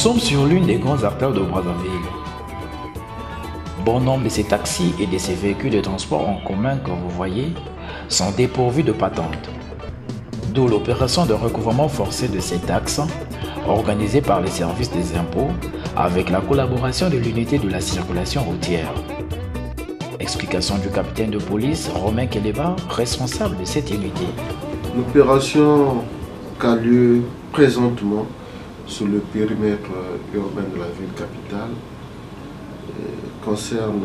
sommes sur l'une des grandes artères de Brazzaville. Bon nombre de ces taxis et de ces véhicules de transport en commun que vous voyez sont dépourvus de patente. D'où l'opération de recouvrement forcé de ces taxes organisée par les services des impôts avec la collaboration de l'unité de la circulation routière. Explication du capitaine de police Romain Keleba, responsable de cette unité. L'opération qui a lieu présentement sur le périmètre urbain de la ville capitale concerne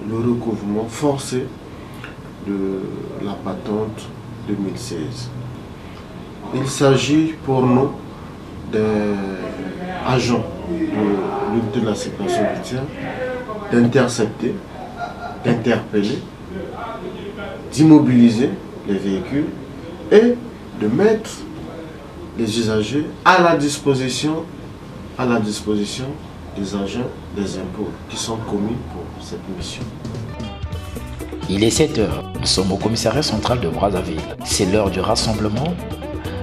le recouvrement forcé de la patente 2016. Il s'agit pour nous des agents de l'unité de la circulation routière d'intercepter, d'interpeller, d'immobiliser les véhicules et de mettre les usagers à la disposition des agents des impôts qui sont commis pour cette mission. Il est 7 h, nous sommes au commissariat central de Brazzaville. C'est l'heure du rassemblement,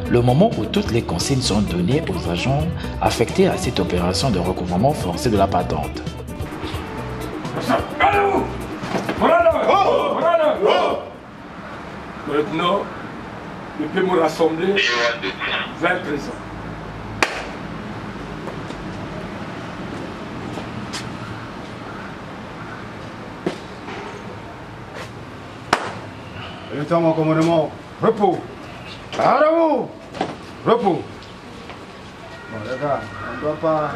le moment où toutes les consignes sont données aux agents affectés à cette opération de recouvrement forcé de la patente. Maintenant, je peux me rassembler vers présent. Le temps, mon commandement. Repos. Arrêtez-vous. Repos. Bon, les gars, on ne doit pas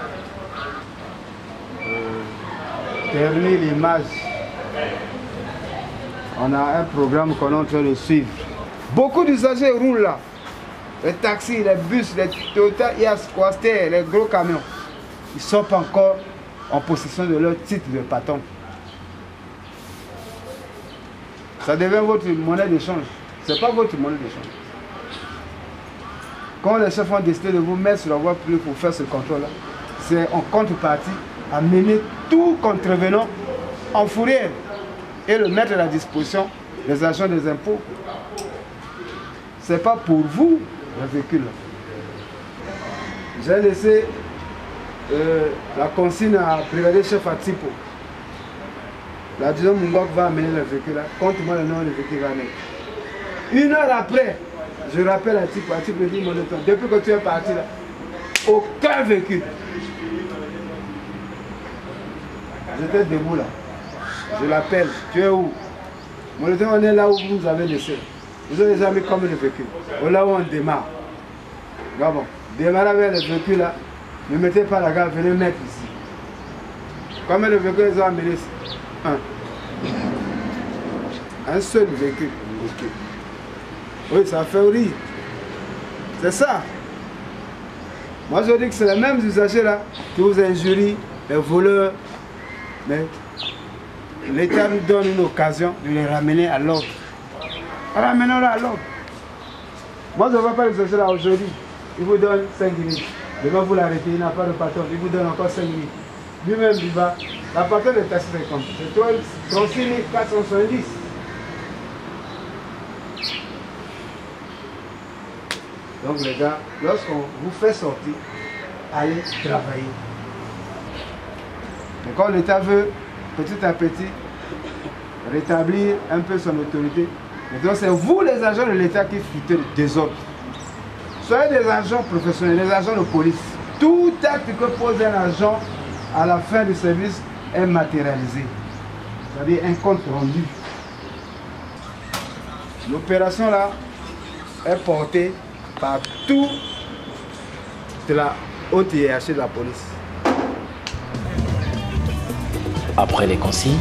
ternir l'image. On a un programme qu'on est en train de suivre. Beaucoup d'usagers roulent là. Les taxis, les bus, les Toyota, Quaster, les gros camions. Ils ne sont pas encore en possession de leur titre de patente. Ça devient votre monnaie d'échange. Ce n'est pas votre monnaie d'échange. Quand les chefs ont décidé de vous mettre sur la voie publique pour faire ce contrôle-là, c'est en contrepartie à mener tout contrevenant en fourrière et le mettre à la disposition des agents des impôts. Ce n'est pas pour vous, le véhicule. J'ai laissé la consigne à brigadier chef à Tipo. L'adjudant Mungok va amener le véhicule là. Compte-moi le nom du véhicule va mettre. 1 heure après, je rappelle à Tipo. Tipo dit mon temps. Depuis que tu es parti là, aucun véhicule. J'étais debout là. Je l'appelle. Tu es où? Mon temps, on est là où vous nous avez laissé. Vous avez déjà mis combien de véhicules? Là où on démarre. Là bon. Démarrez avec le véhicule là. Ne mettez pas la gare, venez mettre ici. Combien de véhicules ils ont amené ici? Un seul véhicule. Oui, ça fait rire. C'est ça. Moi je dis que c'est les mêmes usagers là qui vous injurient, les voleurs. Mais l'État nous donne une occasion de les ramener à l'ordre. Ramenons-les à l'ordre. Moi je ne vois pas les usagers là aujourd'hui. Il vous donne 5 minutes. Demain vous l'arrêtez, il n'a pas de patron. Il vous donne encore 5 minutes. Lui-même il va. La patente de taxi c'est comme c'est 36 470. Donc les gars, lorsqu'on vous fait sortir, allez travailler. Et quand l'État veut petit à petit rétablir un peu son autorité, maintenant c'est vous les agents de l'État qui foutez le désordre. Soyez des agents professionnels, des agents de police. Tout acte que pose un agent à la fin du service est matérialisé. C'est-à-dire un compte rendu. L'opération là est portée par tout de la haute hiérarchie de la police. Après les consignes,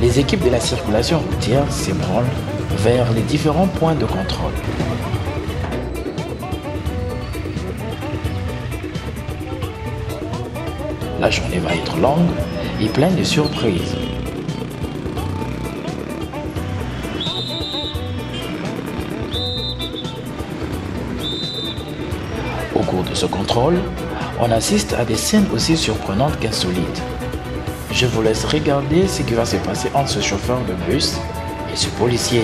les équipes de la circulation routière s'ébranlent vers les différents points de contrôle. La journée va être longue et pleine de surprises. Au cours de ce contrôle, on assiste à des scènes aussi surprenantes qu'insolites. Je vous laisse regarder ce qui va se passer entre ce chauffeur de bus et ce policier.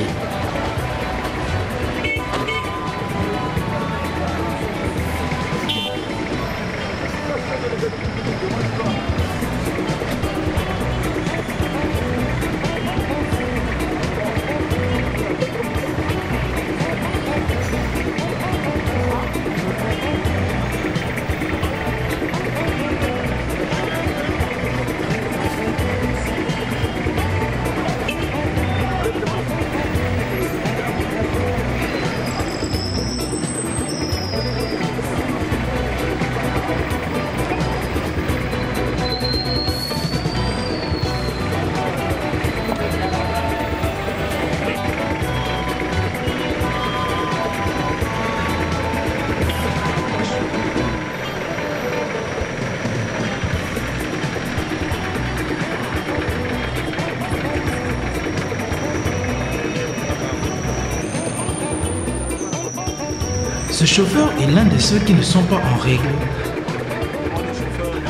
chauffeur est l'un de ceux qui ne sont pas en règle,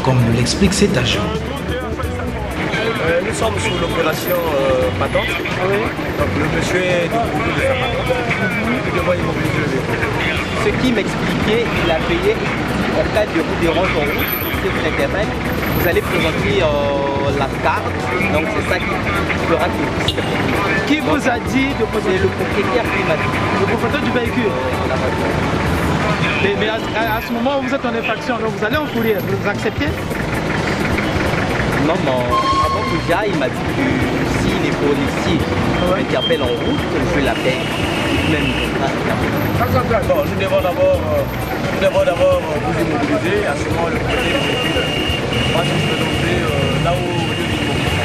comme nous l'explique cet agent. Nous sommes sous l'opération patente. Oui. Donc le monsieur est dépourvu de sa patente. Il devrait immobiliser le véhicule. Ce qui m'expliquait, il a payé en cas de dérange en route, si vous intéresse, vous allez présenter la carte. Donc c'est ça qui fera que vous. Qui vous a dit de poser le propriétaire qui m'a dit. Le propriétaire du véhicule. Mais à ce moment où vous êtes en infraction, donc vous allez en fourrière, vous acceptez? Non, mais avant que j'aille, il m'a dit que si les policiers m'interpellent en route, je l'appelle. Bon, nous devons d'abord vous immobiliser. À ce moment, le propriétaire du véhicule, moi je peux donner là où le lieu d'immobilisation.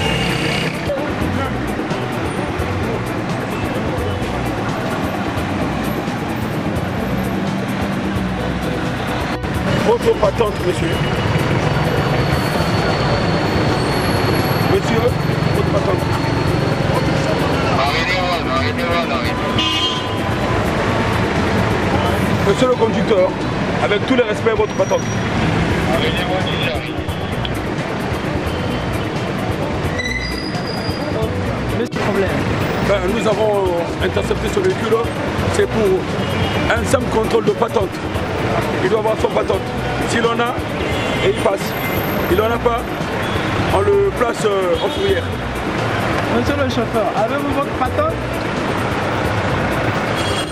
Votre patente, monsieur. Monsieur, votre patente. Monsieur le conducteur, avec tout le respect, votre patente. Mais c'est problème. Ben, nous avons intercepté ce véhicule, c'est pour un simple contrôle de patente. Il doit avoir son patente. S'il en a, et il passe. Il n'en a pas, on le place en fourrière. Monsieur le chauffeur, avez-vous votre patente?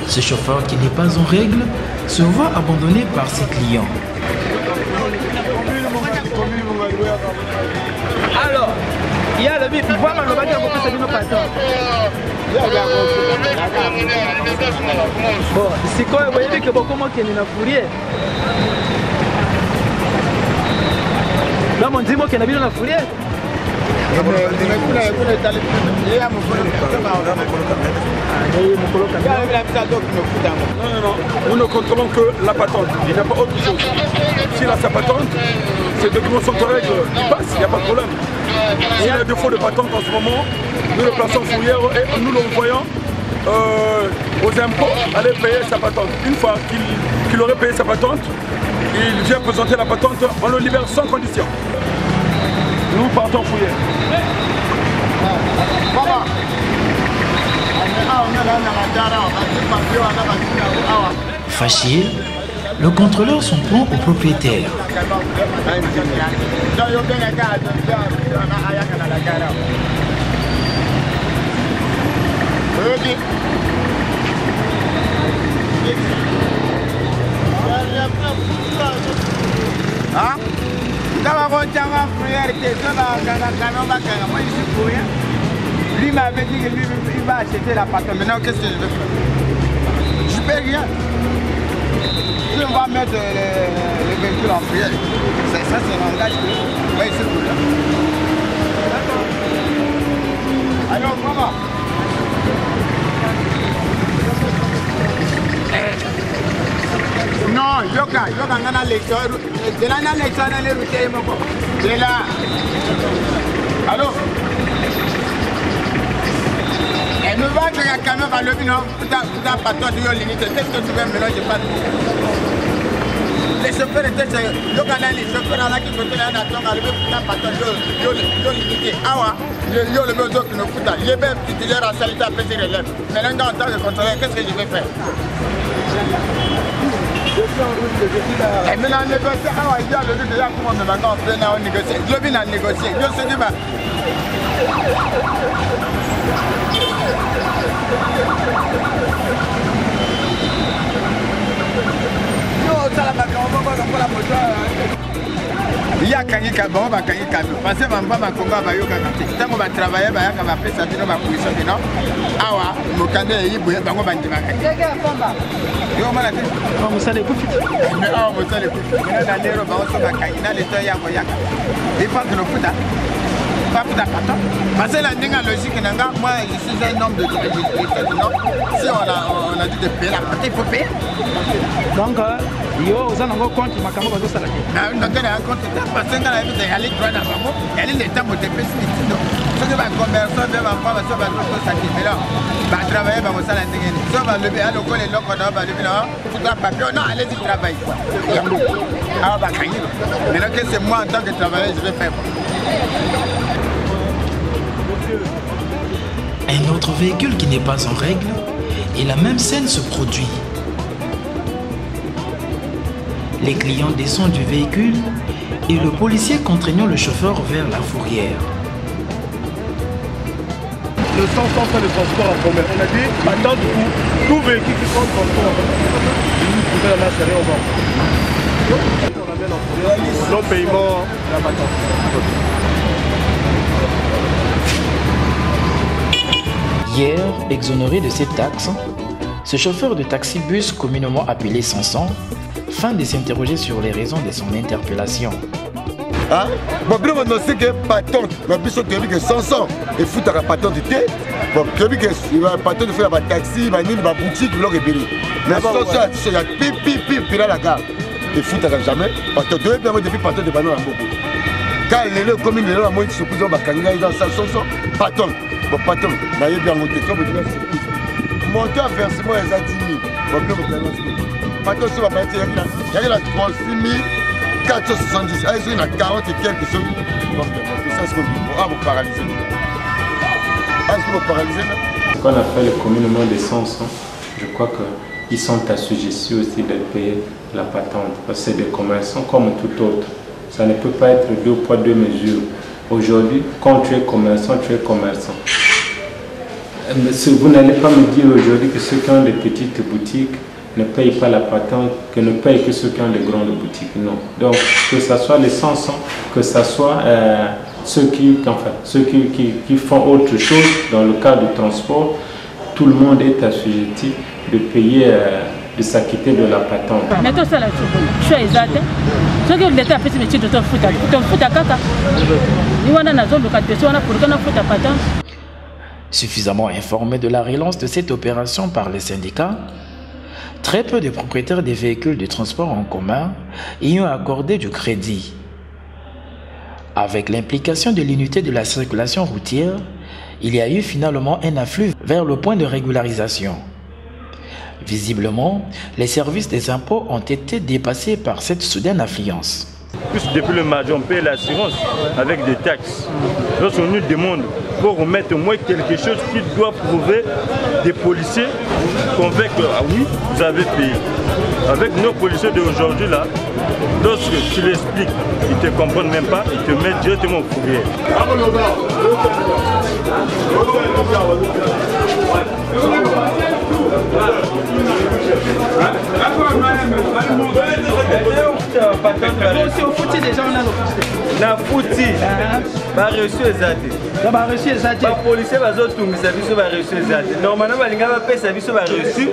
Ce chauffeur qui n'est pas en règle se voit abandonné par ses clients. Alors, il y a le bip, voir le bâti à beaucoup de nos patentes. Bon, c'est quoi, vous voyez que beaucoup de gens sont fourrière. Là, on dit qu'il y a une fourrière. Non, nous ne contrôlons que la patente, il n'y a pas autre chose. S'il a sa patente, ses documents sont en règle, il passe, il n'y a pas de problème. S'il a un défaut de patente en ce moment, nous le plaçons en fourrière et nous l'envoyons aux impôts, aller payer sa patente. Une fois qu'il aurait payé sa patente, il vient présenter la patente, on le libère sans condition. Nous partons en fourrière. Fâché, le contrôleur s'en prend au propriétaire. Hein? Lui m'avait dit que lui il va acheter la patente. Maintenant, qu'est-ce que je veux faire? Je ne paie rien. Si on va mettre le véhicule en prière, ça c'est l'engage que je vais essayer de faire. Alors, maman. Non, yoga, on a lecteur. C'est là, on a lecteur, on a lecteur. C'est là. Allô? Elle me va que camion va lever, non? Tout un patron de l'unité. Qu'est-ce que tu veux mélanger pas? Les chauffeurs étaient chez eux. Les chauffeurs là qui côté là, on a levé tout un patron de l'unité. Ah ouais? Yo le besoin qui nous fout là. Il est même titulaire en salité après ses relèves. Maintenant, en tant que contrôleur, qu'est-ce que je vais faire? Et maintenant, négocier. Ah ouais, il y a le but de là, comment on va négocier? Je viens à négocier. Je sais que il y a quand il y a bon, parce que ma Congo va y avoir tant qu'on va travailler, on va faire ça, on va position de non. Ah ouais, mon candidat il bouille, on va dire. Yo mala te. On s'en est coupé. Mais ah, on s'en est coupé. On a des robes, on s'en va quand il a les temps y a quoi y a. Il faut que nous foutons. Pas pour ta patente. Parce que la logique, moi je suis un homme de non. Si on a dit de payer la patente, il faut payer. Donc Yo, vous avez un compte, ma caméra va s'arrêter. Non, un compte, parce que vous allez droit dans le monde, elle est l'état pour te payer. Ce que va commercer, va prendre, ça va tout ça qui est là. Va travailler, va vous aller. Ça va lever, alors qu'on est là, on va lever là, tout un papier. Non, allez-y travailler. Ah, bah, maintenant que c'est moi en tant que travailleur, je vais faire. Un autre véhicule qui n'est pas en règle et la même scène se produit. Les clients descendent du véhicule et le policier contraignant le chauffeur vers la fourrière. Le 100 fait le transport en commun. On a dit, attends du coup, tout véhicule qui prend le transport en commun. Vous pouvez la serrer au bord. Non paiement, la patente. Hier, exonéré de ses taxes, ce chauffeur de taxi-bus communément appelé Sanson fin de s'interroger sur les raisons de son interpellation. Ah, bon, bien, on sait que patente, la biche qui est 500 et fout à la patente de thé. Bon, il va patente de faire un taxi, il va une boutique, il va repérer. Mais ça, c'est la pipi, là, la gare. Et fout à jamais. Patente, tu veux bien depuis patente de banon à beaucoup. Quand il est comme il est là, moi, il se pose en kanga, il est dans sa chanson, patente. Bon, patente, il a bien monté, comme il dit, monter un versement, il a 10 000. Bon, bien, on a patente, ça va pas être, il y a la 36 470, il y a 40 et quelques choses. Donc, ça, c'est ce qu'on dit. Ah, vous paralysez. Ah, est-ce que vous paralysez là? Ce qu'on appelle le communément des sens, je crois qu'ils sont assujettis aussi de payer la patente. Parce que c'est des commerçants comme tout autre. Ça ne peut pas être deux poids, deux mesures. Aujourd'hui, quand tu es commerçant, tu es commerçant. Vous n'allez pas me dire aujourd'hui que ceux qui ont des petites boutiques ne payent pas la patente, que ne payent que ceux qui ont des grandes boutiques. Non. Donc, que ce soit les 500, que ce soit ceux qui font autre chose dans le cadre du transport, tout le monde est assujetti de payer, de s'acquitter de la patente. Suffisamment informés de la relance de cette opération par les syndicats, très peu de propriétaires des véhicules de transport en commun y ont accordé du crédit. Avec l'implication de l'unité de la circulation routière, il y a eu finalement un afflux vers le point de régularisation. Visiblement, les services des impôts ont été dépassés par cette soudaine affluence. Depuis le mardi, on paye l'assurance avec des taxes. Lorsqu'on nous demande pour remettre au moins quelque chose qui doit prouver des policiers convaincre que ah oui, vous avez payé. Avec nos policiers d'aujourd'hui là, lorsque tu l'expliques, ils ne te comprennent même pas, ils te mettent directement au fourrière. Na fouti, ba reçu ezate. Ba reçu ezate. Ba policier bazo tungisa biso ba reçu ezate. Normalement balinga ba pesa biso ba reçu.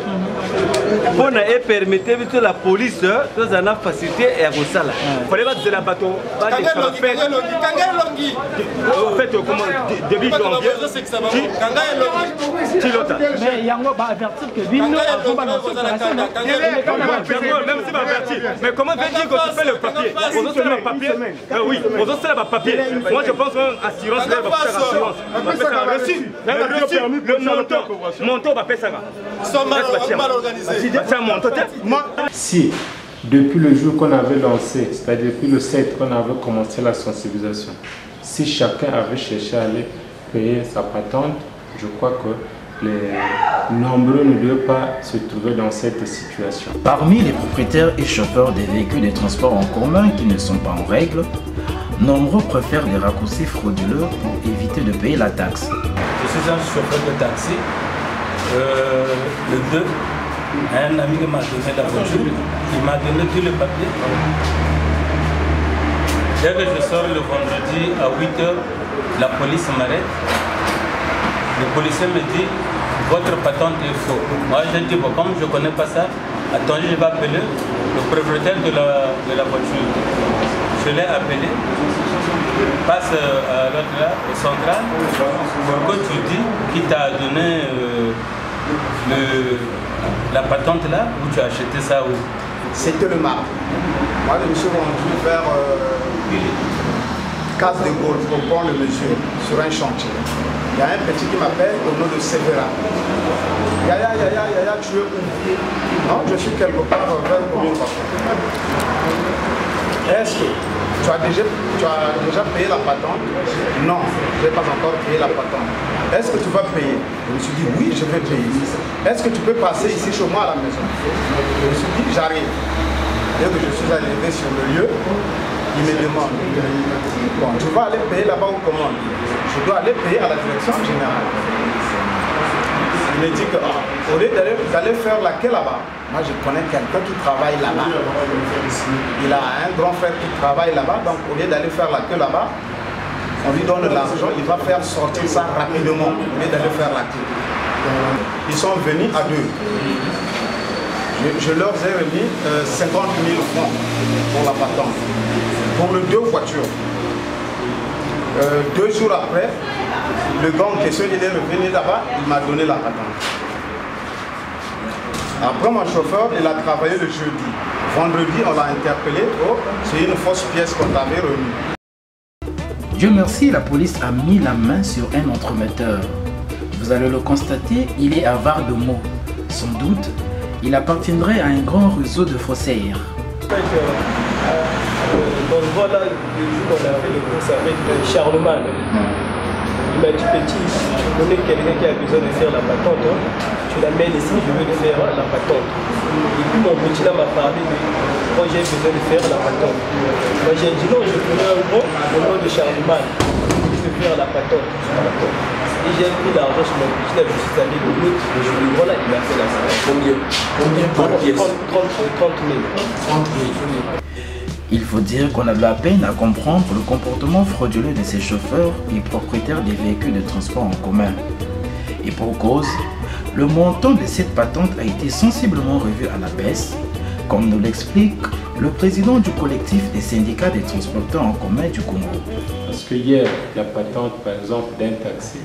Pour et permettre biso la police dans une facilité et à kosala. Fallait pas de la bateau, pas de fait. En fait comment début janvier. Mais yango ba avertir que bino avant ba lancer opération. Même si m'averti. Mais comment veux-tu que tu fais le papier? On doit faire le papier. Oui, on doit faire le papier. Moi je pense que assurance va faire assurance. On va faire un reçu. Le montant va faire ça. Si, depuis le jour qu'on avait lancé, c'est-à-dire depuis le 7 qu'on avait commencé la sensibilisation, si chacun avait cherché à aller payer sa patente, je crois que les nombreux ne doivent pas se trouver dans cette situation. Parmi les propriétaires et chauffeurs des véhicules de transport en commun qui ne sont pas en règle, nombreux préfèrent des raccourcis frauduleux pour éviter de payer la taxe. Je suis un chauffeur de taxi. Le 2, un ami qui m'a donné la voiture, il m'a donné tous les papiers. Dès que je sors le vendredi à 8h, la police m'arrête. Le policier me dit, votre patente est faux. Moi je dis, bon, comme je ne connais pas ça, attendez, je vais appeler le propriétaire de la voiture. Je l'ai appelé, passe à l'autre là, au central, pour que tu dis qui t'a donné la patente là, où tu as acheté ça où. C'était le mardi. Moi, je me suis rendu vers Case de Gaulle pour prendre le monsieur sur un chantier. Il y a un petit qui m'appelle au nom de Sévéra. Yaya, tu es où? Non, je suis quelque part vers le premier patron. Est-ce que tu as déjà payé la patente? Non, je n'ai pas encore payé la patente. Est-ce que tu vas payer? Je me suis dit oui, je vais payer. Est-ce que tu peux passer ici chez moi à la maison? Je me suis dit j'arrive. Dès que je suis arrivé sur le lieu, il me demande, bon, tu vas aller payer là-bas ou comment? Je dois aller payer à la direction générale. Il me dit que au lieu d'aller faire la queue là-bas, moi je connais quelqu'un qui travaille là-bas. Il a un grand frère qui travaille là-bas, donc au lieu d'aller faire la queue là-bas, on lui donne l'argent, il va faire sortir ça rapidement, au lieu d'aller faire la queue. Ils sont venus à deux. Je leur ai remis 50 000 francs pour la patente, pour les 2 voitures. 2 jours après, le gars en question, il est revenu là-bas, il m'a donné la patente. Après, mon chauffeur, il a travaillé le jeudi. Vendredi, on l'a interpellé, c'est une fausse pièce qu'on t'avait remise. Dieu merci, la police a mis la main sur un entremetteur. Vous allez le constater, il est avare de mots. Sans doute, il appartiendrait à un grand réseau de faussaires. Donc voilà, le jour où on a fait le course avec Charlemagne, il m'a dit petit, je connais quelqu'un qui a besoin de faire la patente, tu l'amènes ici, je veux faire la patente. Et puis mon petit là m'a parlé de quand j'ai besoin de faire la patente. Moi j'ai dit non, je connais un gros au nom de Charlemagne, je veux faire la patente. Et j'ai pris l'argent sur mon petit là, je suis allé de l'autre, le gros là, il m'a fait la patente. Combien par pièce? 30 000. Il faut dire qu'on a de la peine à comprendre le comportement frauduleux de ces chauffeurs et propriétaires des véhicules de transport en commun. Et pour cause, le montant de cette patente a été sensiblement revu à la baisse, comme nous l'explique le président du collectif des syndicats des transporteurs en commun du Congo. Parce que hier, la patente, par exemple, d'un taxi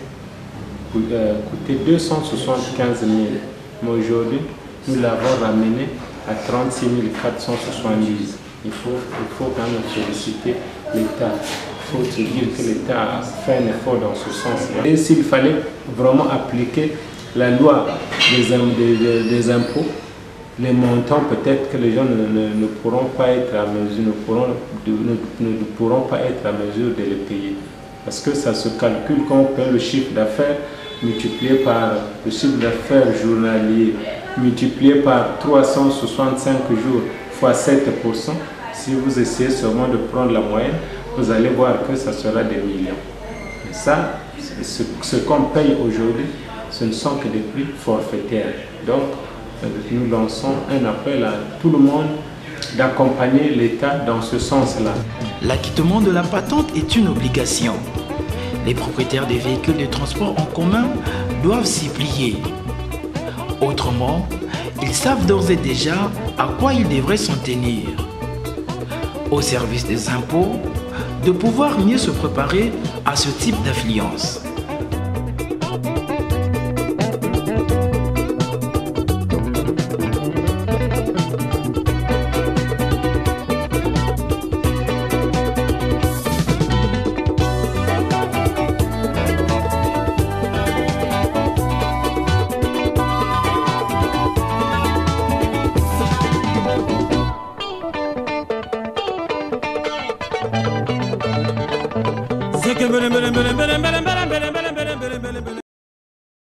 coûtait 275 000. Mais aujourd'hui, nous l'avons ramené à 36 470. Il faut quand même solliciter l'État. Il faut se dire que l'État a fait un effort dans ce sens-là. Et s'il fallait vraiment appliquer la loi des impôts, les montants, peut-être que les gens ne pourront pas être à mesure, ne pourront pas être à mesure de les payer. Parce que ça se calcule quand on paye le chiffre d'affaires multiplié par le chiffre d'affaires journalier, multiplié par 365 jours fois 7%. Si vous essayez seulement de prendre la moyenne, vous allez voir que ça sera des millions. Et ça, ce qu'on paye aujourd'hui, ce ne sont que des prix forfaitaires. Donc, nous lançons un appel à tout le monde d'accompagner l'État dans ce sens-là. L'acquittement de la patente est une obligation. Les propriétaires des véhicules de transport en commun doivent s'y plier. Autrement, ils savent d'ores et déjà à quoi ils devraient s'en tenir. Au service des impôts, de pouvoir mieux se préparer à ce type d'affluence. Bere